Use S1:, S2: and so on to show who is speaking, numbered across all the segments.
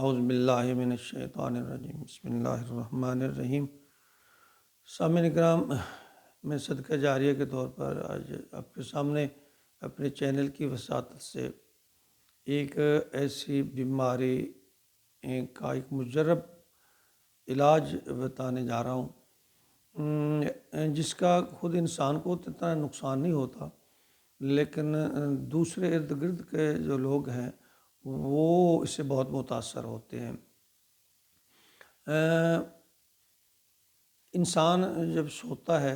S1: اعوذ باللہ من الشیطان الرجیم، بسم اللہ الرحمن الرحیم۔ سامعین اکرام، میں صدقہ جاریہ کے طور پر آج آپ کے سامنے اپنے چینل کی وساطت سے ایک ایسی بیماری کا ایک مجرب علاج بتانے جا رہا ہوں، جس کا خود انسان کو اتنا نقصان نہیں ہوتا، لیکن دوسرے ارد گرد کے جو لوگ ہیں وہ اس سے بہت متاثر ہوتے ہیں۔ انسان جب سوتا ہے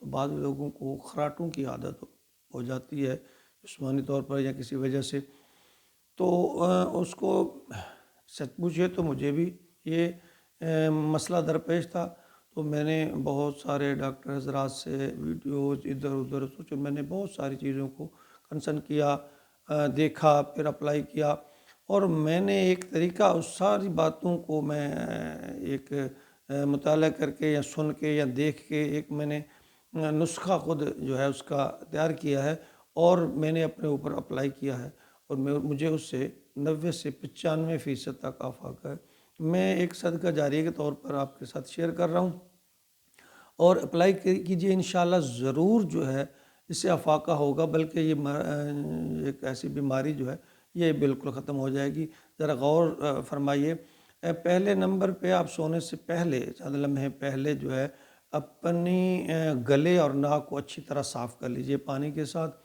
S1: تو بعض لوگوں کو خراٹوں کی عادت ہو جاتی ہے جسمانی طور پر یا کسی وجہ سے، تو اس کو سچ پوچھے تو مجھے بھی یہ مسئلہ درپیش تھا۔ تو میں نے بہت سارے ڈاکٹر حضرات سے ویڈیوز ادھر ادھر سوچے، میں نے بہت ساری چیزوں کو کنسرن کیا، دیکھا، پھر اپلائی کیا، اور میں نے ایک طریقہ اس ساری باتوں کو میں ایک مطالعہ کر کے یا سن کے یا دیکھ کے ایک میں نے نسخہ خود جو ہے اس کا تیار کیا ہے، اور میں نے اپنے اوپر اپلائی کیا ہے، اور مجھے اس سے 90 سے 95% تک افاقہ ہے۔ میں ایک صدقہ جاریہ کے طور پر آپ کے ساتھ شیئر کر رہا ہوں، اور اپلائی کیجئے، انشاءاللہ ضرور جو ہے اس سے افاقہ ہوگا، بلکہ یہ ایک ایسی بیماری جو ہے یہ بالکل ختم ہو جائے گی۔ ذرا غور فرمائیے، پہلے نمبر پہ آپ سونے سے پہلے چند لمحے پہلے جو ہے اپنی گلے اور ناک کو اچھی طرح صاف کر لیجئے پانی کے ساتھ،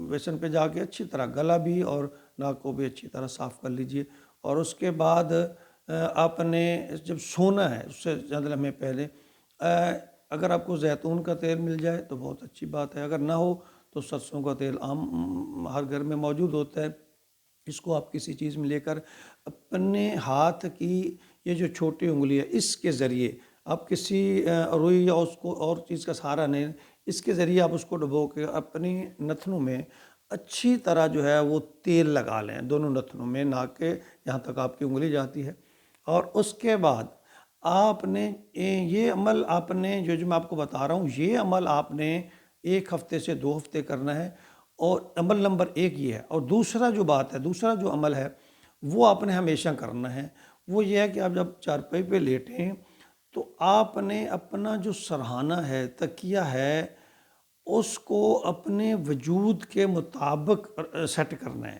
S1: بیسن پہ جا کے اچھی طرح گلا بھی اور ناک کو بھی اچھی طرح صاف کر لیجئے، اور اس کے بعد آپ نے جب سونا ہے اس سے چند لمحے پہلے اگر آپ کو زیتون کا تیل مل جائے تو بہت اچھی بات ہے، اگر نہ ہو تو سرسوں کا تیل عام ہر گھر میں موجود ہوتا ہے۔ اس کو آپ کسی چیز میں لے کر اپنے ہاتھ کی یہ جو چھوٹی انگلی ہے اس کے ذریعے آپ کسی روئی یا اس کو اور چیز کا سہارا نہیں، اس کے ذریعے آپ اس کو ڈبو کے اپنی نتنوں میں اچھی طرح جو ہے وہ تیل لگا لیں، دونوں نتنوں میں، ناک کے جہاں تک آپ کی انگلی جاتی ہے، اور اس کے بعد آپ نے یہ عمل آپ نے جو میں آپ کو بتا رہا ہوں یہ عمل آپ نے 1 ہفتے سے 2 ہفتے کرنا ہے، اور عمل نمبر 1 یہ ہے۔ اور دوسرا جو عمل ہے وہ آپ نے ہمیشہ کرنا ہے، وہ یہ ہے کہ آپ جب چارپائی پہ لیٹیں تو آپ نے اپنا جو سرہانہ ہے، تکیہ ہے، اس کو اپنے وجود کے مطابق سیٹ کرنا ہے۔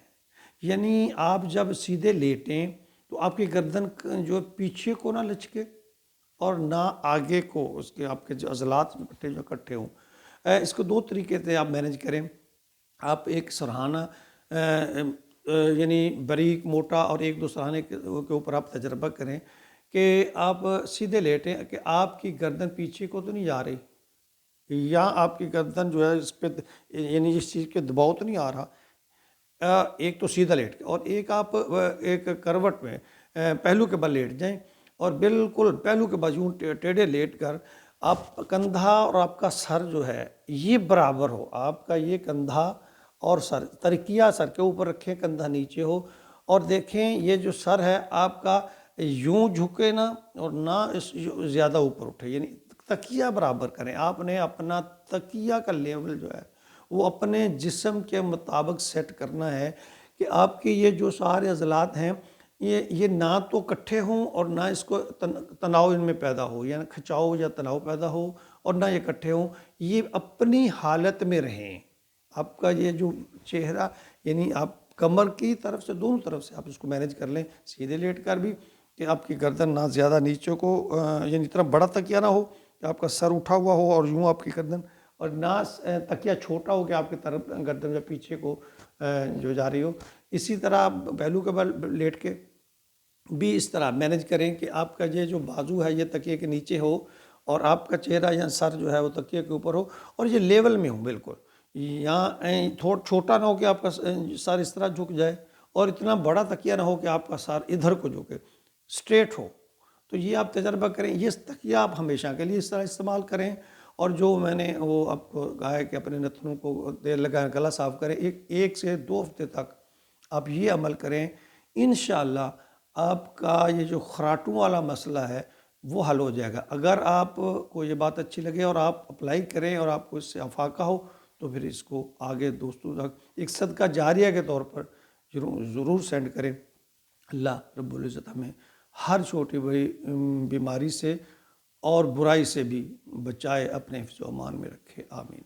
S1: یعنی آپ جب سیدھے لیٹیں تو آپ کی گردن جو پیچھے کو نہ لچکے اور نہ آگے کو، اس کے آپ کے جو عضلات جو اکٹھے ہوں۔ اس کو 2 طریقے سے آپ مینیج کریں۔ آپ ایک سرہانہ یعنی باریک موٹا اور 1-2 سرہانے کے اوپر آپ تجربہ کریں کہ آپ سیدھے لیٹیں کہ آپ کی گردن پیچھے کو تو نہیں جا رہی، یا آپ کی گردن جو ہے اس پہ یعنی اس چیز کے دباؤ تو نہیں آ رہا۔ ایک تو سیدھا لیٹ کے، اور ایک آپ ایک کروٹ میں پہلو کے بل لیٹ جائیں، اور بالکل پہلو کے بازو ٹیڑھے لیٹ کر آپ کندھا اور آپ کا سر جو ہے یہ برابر ہو، آپ کا یہ کندھا اور سر، ترکیہ سر کے اوپر رکھیں، کندھا نیچے ہو، اور دیکھیں یہ جو سر ہے آپ کا یوں جھکے نہ اور نہ زیادہ اوپر اٹھے، یعنی تکیہ برابر کریں۔ آپ نے اپنا تکیہ کا لیول جو ہے وہ اپنے جسم کے مطابق سیٹ کرنا ہے کہ آپ کے یہ جو سارے عضلات ہیں یہ نہ تو کٹھے ہوں اور نہ اس کو تناؤ ان میں پیدا ہو، یعنی کھچاؤ یا تناؤ پیدا ہو، اور نہ یہ کٹھے ہوں، یہ اپنی حالت میں رہیں۔ آپ کا یہ جو چہرہ یعنی آپ کمر کی طرف سے دونوں طرف سے آپ اس کو مینیج کر لیں، سیدھے لیٹ کر بھی کہ آپ کی گردن نہ زیادہ نیچے کو یعنی اتنا بڑا تکیہ نہ ہو کہ آپ کا سر اٹھا ہوا ہو اور یوں آپ کی گردن، اور نہ تکیہ چھوٹا ہو کہ آپ کی طرف گردن یا پیچھے کو جو جا رہی ہو۔ اسی طرح آپ پہلو کے بل لیٹ کے بھی اس طرح مینیج کریں کہ آپ کا یہ جو بازو ہے یہ تکیے کے نیچے ہو، اور آپ کا چہرہ یا سر جو ہے وہ تکیے کے اوپر ہو، اور یہ لیول میں ہو بالکل، یہاں چھوٹا نہ ہو کہ آپ کا سر اس طرح جھک جائے، اور اتنا بڑا تکیہ نہ ہو کہ آپ کا سر ادھر کو جھکے، سٹریٹ ہو۔ تو یہ آپ تجربہ کریں، یہ تکیہ آپ ہمیشہ کے لیے اس طرح استعمال کریں، اور جو میں نے وہ آپ کو کہا ہے کہ اپنے نتنوں کو تیل لگائیں، گلا صاف کریں، 1 سے 2 ہفتے تک آپ یہ عمل کریں، انشاءاللہ آپ کا یہ جو خراٹوں والا مسئلہ ہے وہ حل ہو جائے گا۔ اگر آپ کو یہ بات اچھی لگے اور آپ اپلائی کریں اور آپ کو اس سے افاقہ ہو تو پھر اس کو آگے دوستوں تک ایک صدقہ جاریہ کے طور پر ضرور سینڈ کریں۔ اللہ رب العزت ہمیں ہر چھوٹی بڑی بیماری سے اور برائی سے بھی بچائے، اپنے حفظ و امان میں رکھے، آمین۔